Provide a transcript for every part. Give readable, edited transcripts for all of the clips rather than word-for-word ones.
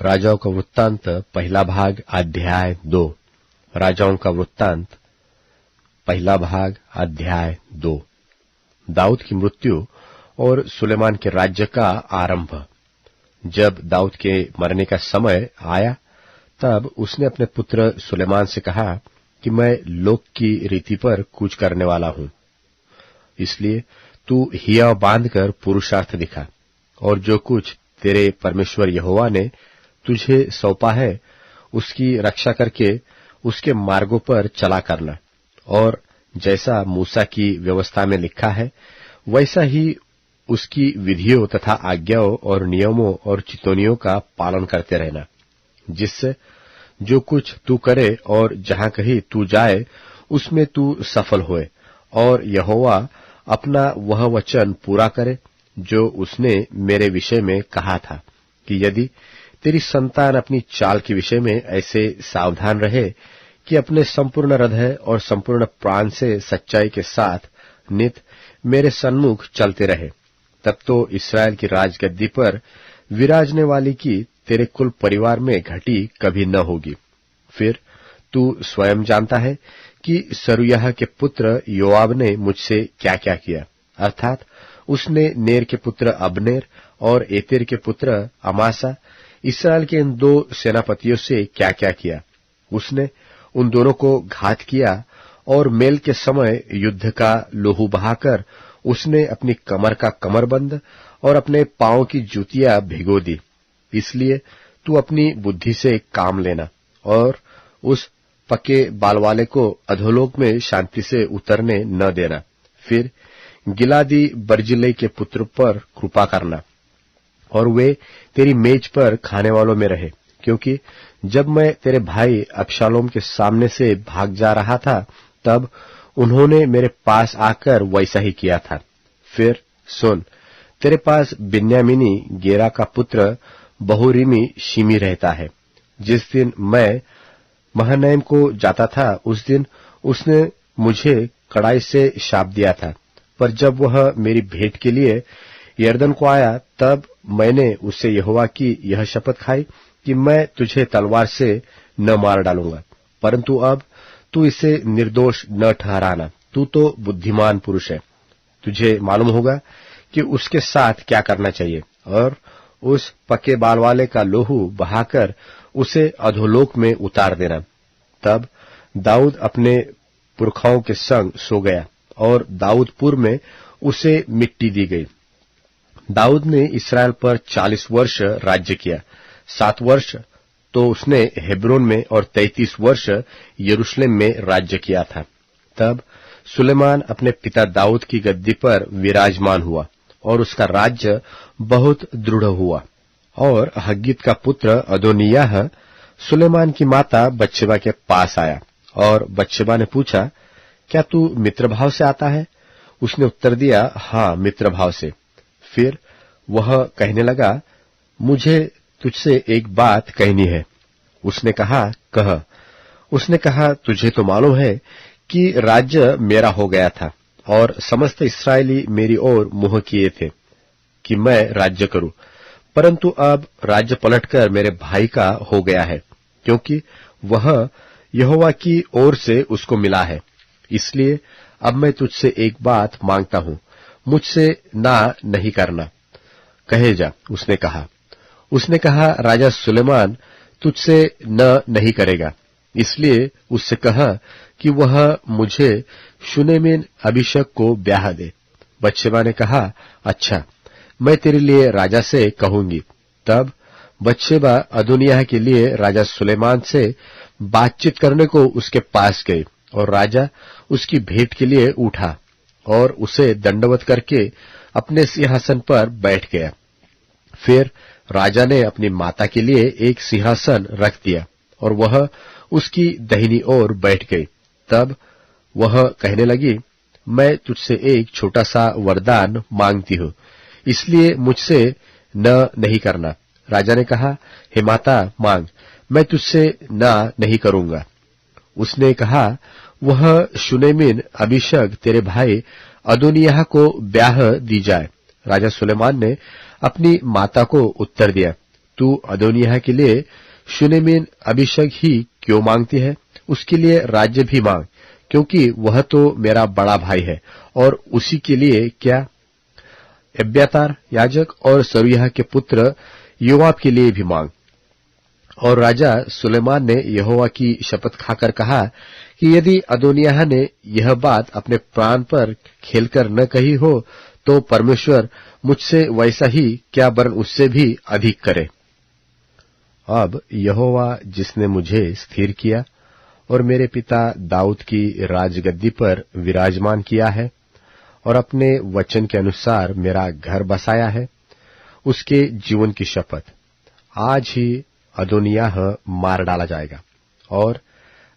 राजाओं का वृत्तांत पहला भाग अध्याय 2। राजाओं का वृत्तांत पहला भाग अध्याय 2। दाऊद की मृत्यु और सुलेमान के राज्य का आरंभ। जब दाऊद के मरने का समय आया तब उसने अपने पुत्र सुलेमान से कहा कि मैं लोक की रीति पर कूच करने वाला हूं, इसलिए तू हिया बांधकर पुरुषार्थ दिखा और जो कुछ तेरे परमेश्वर यहोवा ने तुझे सौंपा है उसकी रक्षा करके उसके मार्गों पर चला करना, और जैसा मूसा की व्यवस्था में लिखा है वैसा ही उसकी विधियों तथा आज्ञाओं और नियमों और चितौनियों का पालन करते रहना, जिससे जो कुछ तू करे और जहां कहीं तू जाए उसमें तू सफल होए, और यहोवा अपना वह वचन पूरा करे जो उसने मेरे विषय में कहा था कि यदि तेरी संतान अपनी चाल के विषय में ऐसे सावधान रहे कि अपने संपूर्ण हृदय और संपूर्ण प्राण से सच्चाई के साथ नित मेरे सन्मुख चलते रहे, तब तो इस्राएल की राजगद्दी पर विराजने वाली की तेरे कुल परिवार में घटी कभी न होगी। फिर तू स्वयं जानता है कि सरूयाह के पुत्र योआब ने मुझसे क्या क्या किया, अर्थात उसने नेर के पुत्र अबनेर और एतेर के पुत्र अमासा इस्राएल के इन दो सेनापतियों से क्या क्या किया। उसने उन दोनों को घात किया और मेल के समय युद्ध का लोहू बहाकर उसने अपनी कमर का कमरबंद और अपने पांव की जूतियां भिगो दी। इसलिए तू अपनी बुद्धि से काम लेना और उस पक्के बाल वाले को अधोलोक में शांति से उतरने न देना। फिर गिलादी बर्जिल्लै के पुत्र पर कृपा करना और वे तेरी मेज पर खाने वालों में रहे, क्योंकि जब मैं तेरे भाई अबशालोम के सामने से भाग जा रहा था तब उन्होंने मेरे पास आकर वैसा ही किया था। फिर सुन, तेरे पास बिन्यामीनी गेरा का पुत्र बहुरीमी शिमी रहता है। जिस दिन मैं महनैम को जाता था उस दिन उसने मुझे कड़ाई से शाप दिया था, पर जब वह मेरी भेंट के लिए यरदन को आया तब मैंने उससे यहोवा की यह शपथ खाई कि मैं तुझे तलवार से न मार डालूंगा, परंतु अब तू इसे निर्दोष न ठहराना। तू तो बुद्धिमान पुरुष है, तुझे मालूम होगा कि उसके साथ क्या करना चाहिए, और उस पक्के बाल वाले का लोहू बहाकर उसे अधोलोक में उतार देना। तब दाऊद अपने पुरखाओं के संग सो गया और दाऊदपुर में उसे मिट्टी दी गई। दाऊद ने इस्राएल पर 40 वर्ष राज्य किया। 7 वर्ष तो उसने हेब्रोन में और 33 वर्ष यरूशलेम में राज्य किया था। तब सुलेमान अपने पिता दाऊद की गद्दी पर विराजमान हुआ और उसका राज्य बहुत दृढ़ हुआ। और हग्गीत का पुत्र अदोनिय्याह सुलेमान की माता बत्शेबा के पास आया, और बत्शेबा ने पूछा, क्या तू मित्रभाव से आता है? उसने उत्तर दिया, हाँ, मित्रभाव से। फिर वह कहने लगा, मुझे तुझसे एक बात कहनी है। उसने कहा, कह। उसने कहा, तुझे तो मालूम है कि राज्य मेरा हो गया था और समस्त इस्राएली मेरी ओर मुंह किए थे कि मैं राज्य करूं, परंतु अब राज्य पलटकर मेरे भाई का हो गया है, क्योंकि वह यहोवा की ओर से उसको मिला है। इसलिए अब मैं तुझसे एक बात मांगता हूं, मुझसे ना नहीं करना, कहे जा। उसने कहा, राजा सुलेमान तुझसे न नहीं करेगा, इसलिए उससे कहा कि वह मुझे शुनेमिन अभिषेक को ब्याह दे। बत्शेबा ने कहा, अच्छा, मैं तेरे लिए राजा से कहूंगी। तब बत्शेबा अदोनिय्याह के लिए राजा सुलेमान से बातचीत करने को उसके पास गई, और राजा उसकी भेंट के लिए उठा और उसे दंडवत करके अपने सिंहासन पर बैठ गया। फिर राजा ने अपनी माता के लिए एक सिंहासन रख दिया और वह उसकी दाहिनी ओर बैठ गई। तब वह कहने लगी, मैं तुझसे एक छोटा सा वरदान मांगती हूं, इसलिए मुझसे न नहीं करना। राजा ने कहा, हे माता, मांग, मैं तुझसे ना नहीं करूंगा। उसने कहा, वह शुनेमिन अभिषेक तेरे भाई अदोनिय्याह को ब्याह दी जाए। राजा सुलेमान ने अपनी माता को उत्तर दिया, तू अदोनिय्याह के लिए शुनेमिन अभिषेक ही क्यों मांगती है? उसके लिए राज्य भी मांग, क्योंकि वह तो मेरा बड़ा भाई है। और उसी के लिए क्या, एब्यातार याजक और सरूयाह के पुत्र योआब के लिए भी मांग। और राजा सुलेमान ने यहोवा की शपथ खाकर कहा कि यदि अदोनिय्याह ने यह बात अपने प्राण पर खेलकर न कही हो, तो परमेश्वर मुझसे वैसा ही क्या वरन उससे भी अधिक करे। अब यहोवा जिसने मुझे स्थिर किया और मेरे पिता दाऊद की राजगद्दी पर विराजमान किया है और अपने वचन के अनुसार मेरा घर बसाया है, उसके जीवन की शपथ, आज ही अदोनिय्याह मार डाला जाएगा। और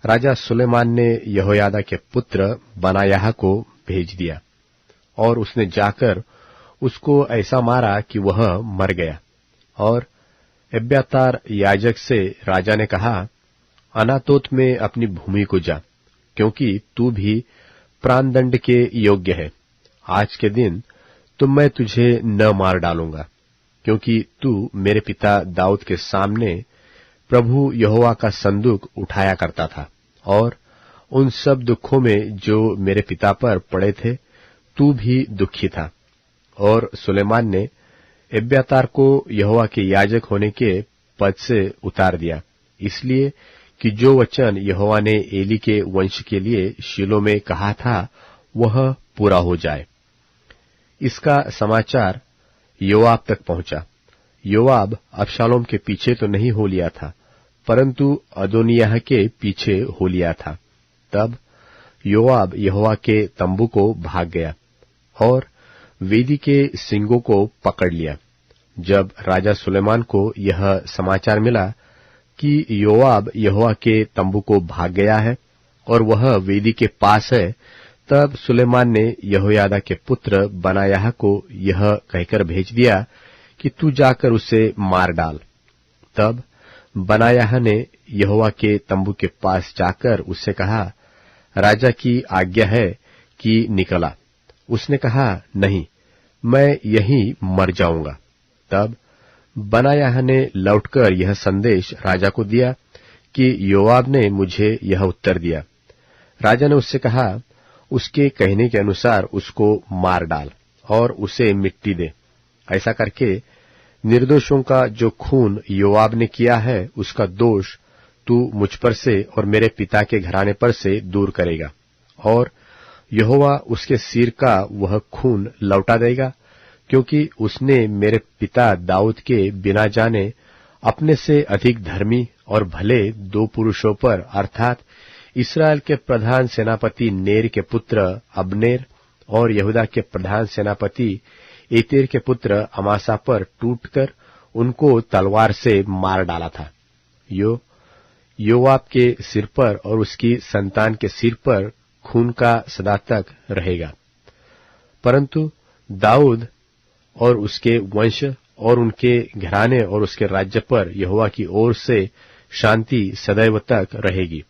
राजा सुलेमान ने यहोयादा के पुत्र बनायाह को भेज दिया, और उसने जाकर उसको ऐसा मारा कि वह मर गया। और एब्यातार याजक से राजा ने कहा, अनातोत में अपनी भूमि को जा, क्योंकि तू भी प्राणदंड के योग्य है। आज के दिन तो मैं तुझे न मार डालूंगा, क्योंकि तू मेरे पिता दाऊद के सामने प्रभु यहोवा का संदूक उठाया करता था, और उन सब दुखों में जो मेरे पिता पर पड़े थे तू भी दुखी था। और सुलेमान ने एब्यातार को यहोवा के याजक होने के पद से उतार दिया, इसलिए कि जो वचन यहोवा ने एली के वंश के लिए शीलो में कहा था वह पूरा हो जाए। इसका समाचार योआब तक पहुंचा। योआब अबशालोम के पीछे तो नहीं हो लिया था, परंतु अदोनिय्याह के पीछे हो लिया था। तब योआब यहोवा के तंबू को भाग गया और वेदी के सींगों को पकड़ लिया। जब राजा सुलेमान को यह समाचार मिला कि योआब यहोवा के तंबू को भाग गया है और वह वेदी के पास है, तब सुलेमान ने यहोयादा के पुत्र बनायाह को यह कहकर भेज दिया कि तू जाकर उसे मार डाल। तब बनायाह ने यहोवा के तंबू के पास जाकर उससे कहा, राजा की आज्ञा है कि निकला। उसने कहा, नहीं, मैं यहीं मर जाऊंगा। तब बनायाह ने लौटकर यह संदेश राजा को दिया कि योआब ने मुझे यह उत्तर दिया। राजा ने उससे कहा, उसके कहने के अनुसार उसको मार डाल और उसे मिट्टी दे। ऐसा करके निर्दोषों का जो खून योआब ने किया है उसका दोष तू मुझ पर से और मेरे पिता के घराने पर से दूर करेगा, और यहोवा उसके सिर का वह खून लौटा देगा, क्योंकि उसने मेरे पिता दाऊद के बिना जाने अपने से अधिक धर्मी और भले दो पुरुषों पर, अर्थात इस्राएल के प्रधान सेनापति नेर के पुत्र अब्नेर और यहूदा के प्रधान सेनापति एतेर के पुत्र अमासा पर टूटकर उनको तलवार से मार डाला था। योआब के सिर पर और उसकी संतान के सिर पर खून का सदा तक रहेगा, परंतु दाऊद और उसके वंश और उनके घराने और उसके राज्य पर यहोवा की ओर से शांति सदैव तक रहेगी।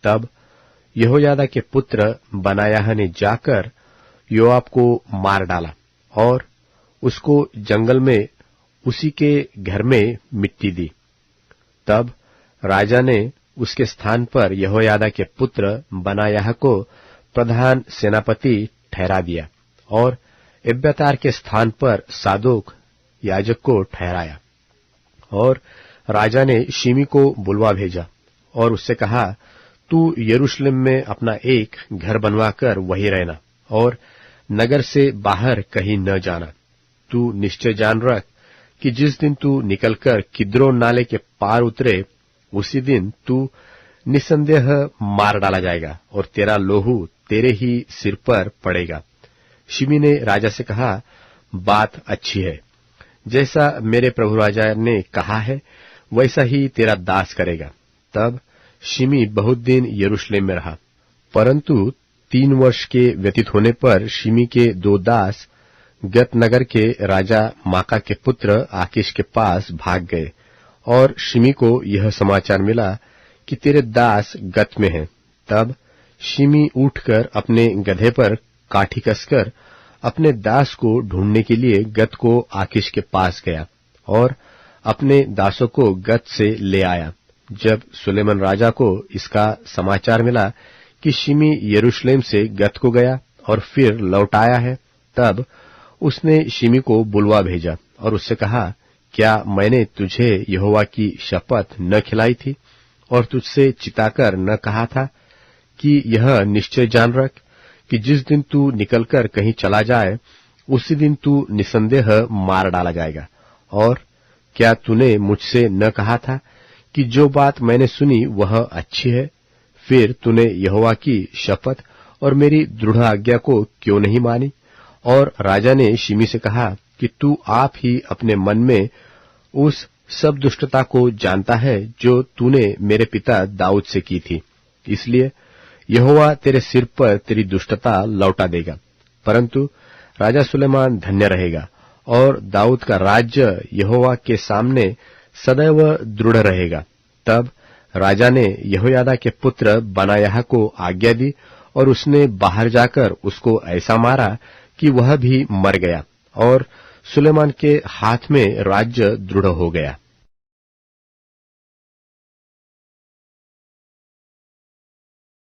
तब यहोयादा के पुत्र बनायाह ने जाकर योआब को मार डाला और उसको जंगल में उसी के घर में मिट्टी दी। तब राजा ने उसके स्थान पर यहोयादा के पुत्र बनायाह को प्रधान सेनापति ठहरा दिया और एब्यातार के स्थान पर सादोक याजक को ठहराया। और राजा ने शिमी को बुलवा भेजा और उससे कहा, तू यरूशलेम में अपना एक घर बनवाकर वहीं रहना और नगर से बाहर कहीं न जाना। तू निश्चय जान रख कि जिस दिन तू निकलकर किद्रोन नाले के पार उतरे, उसी दिन तू निसंदेह मार डाला जाएगा और तेरा लोहू तेरे ही सिर पर पड़ेगा। शिमी ने राजा से कहा, बात अच्छी है, जैसा मेरे प्रभु राजा ने कहा है वैसा ही तेरा दास करेगा। तब शिमी बहुत दिन यरूशलेम में रहा, परंतु 3 वर्ष के व्यतीत होने पर शिमी के 2 दास गत नगर के राजा माका के पुत्र आकीश के पास भाग गए और शिमी को यह समाचार मिला कि तेरे दास गत में हैं। तब शिमी उठकर अपने गधे पर काठी कसकर अपने दास को ढूंढने के लिए गत को आकीश के पास गया और अपने दासों को गत से ले आया। जब सुलेमान राजा को इसका समाचार मिला कि शिमी यरूशलेम से गत को गया और फिर लौट आया है, तब उसने शिमी को बुलवा भेजा और उससे कहा, क्या मैंने तुझे यहोवा की शपथ न खिलाई थी और तुझसे चिताकर न कहा था कि यह निश्चय जान रख कि जिस दिन तू निकलकर कहीं चला जाए, उसी दिन तू निसंदेह मार डाला जाएगा? और क्या तूने मुझसे न कहा था कि जो बात मैंने सुनी वह अच्छी है? फिर तूने यहोवा की शपथ और मेरी दृढ़ आज्ञा को क्यों नहीं मानी? और राजा ने शिमी से कहा कि तू आप ही अपने मन में उस सब दुष्टता को जानता है जो तूने मेरे पिता दाऊद से की थी, इसलिए यहोवा तेरे सिर पर तेरी दुष्टता लौटा देगा, परंतु राजा सुलेमान धन्य रहेगा और दाऊद का राज्य यहोवा के सामने सदैव दृढ़ रहेगा। तब राजा ने यहोयादा के पुत्र बनायाह को आज्ञा दी और उसने बाहर जाकर उसको ऐसा मारा कि वह भी मर गया और सुलेमान के हाथ में राज्य दृढ़ हो गया।